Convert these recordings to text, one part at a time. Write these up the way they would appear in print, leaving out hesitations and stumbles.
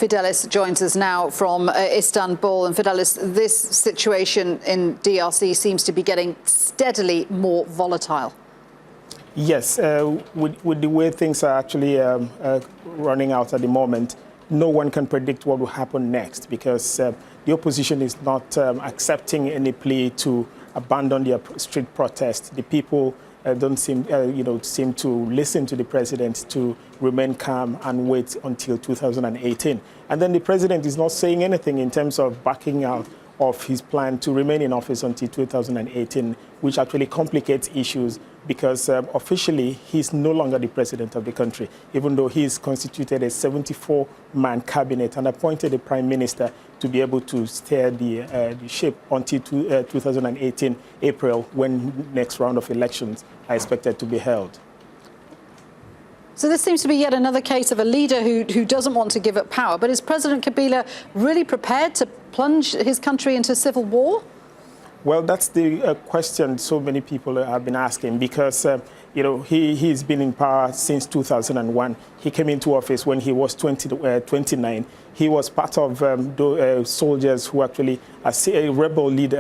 Fidelis joins us now from Istanbul. And Fidelis, this situation in DRC seems to be getting steadily more volatile. Yes, with the way things are actually running out at the moment, no one can predict what will happen next, because the opposition is not accepting any plea to abandon their street protests. The people don't seem, seem to listen to the president, to remain calm and wait until 2018. And then the president is not saying anything in terms of backing out of his plan to remain in office until 2018, which actually complicates issues, because officially he's no longer the president of the country, even though he's constituted a 74-man cabinet and appointed a prime minister to be able to steer the ship until 2018 April, when next round of elections are expected to be held. So this seems to be yet another case of a leader who doesn't want to give up power. But is President Kabila really prepared to plunge his country into civil war? Well, that's the question so many people have been asking, because he's been in power since 2001. He came into office when he was 29. He was part of those soldiers who actually, rebel lead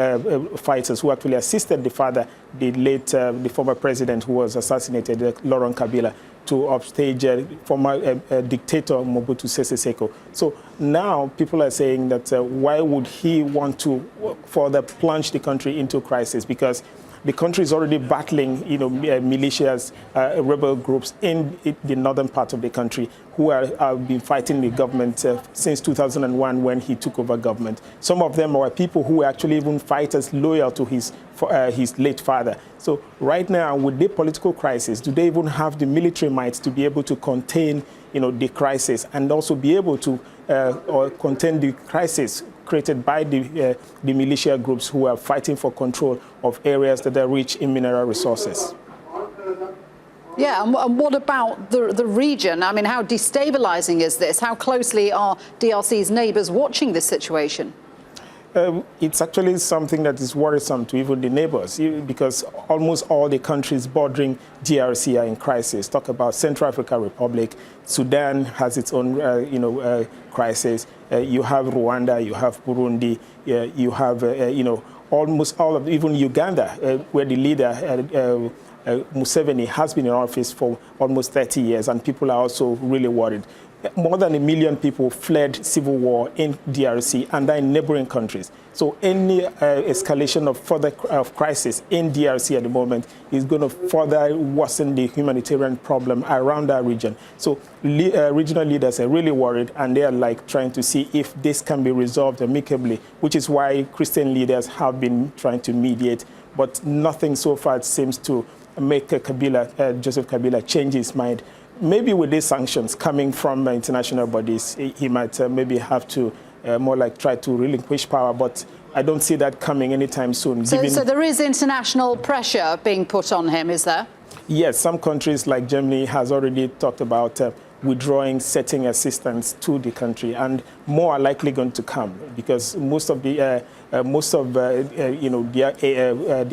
fighters who actually assisted the father, the former president who was assassinated, Laurent Kabila, to upstage former dictator Mobutu Sese Seko. So now people are saying that why would he want to further plunge the country into crisis? Because the country is already battling, militias, rebel groups in the northern part of the country who have been fighting the government since 2001 when he took over government. Some of them are people who were actually even fighters loyal to his late father. So right now, with the political crisis, do they even have the military might to be able to contain, the crisis, and also be able to contain the crisis created by the militia groups who are fighting for control of areas that are rich in mineral resources? Yeah, and what about the region? I mean, how destabilizing is this? How closely are DRC's neighbors watching this situation? It's actually something that is worrisome to even the neighbors, because almost all the countries bordering DRC are in crisis. Talk about Central African Republic, Sudan has its own, crisis. You have Rwanda, you have Burundi, you have, almost all of, even Uganda, where the leader, Museveni, has been in office for almost 30 years, and people are also really worried. More than 1 million people fled civil war in DRC and are in neighboring countries. So any escalation of further crisis in DRC at the moment is going to further worsen the humanitarian problem around that region. So regional leaders are really worried, and they are trying to see if this can be resolved amicably, which is why Christian leaders have been trying to mediate. But nothing so far seems to make Joseph Kabila change his mind. Maybe with these sanctions coming from international bodies, he might maybe have to try to relinquish power, but I don't see that coming anytime soon. So there is international pressure being put on him, is there? Yes, some countries like Germany has already talked about withdrawing certain assistance to the country, and more are likely going to come, because most of their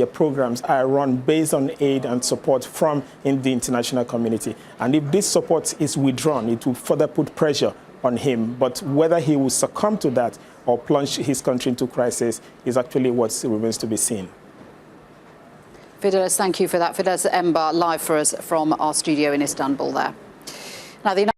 programs are run based on aid and support from the international community. And if this support is withdrawn, it will further put pressure on him. But whether he will succumb to that or plunge his country into crisis is actually what remains to be seen. Fidelis, thank you for that. Fidelis Emba live for us from our studio in Istanbul there. Now, the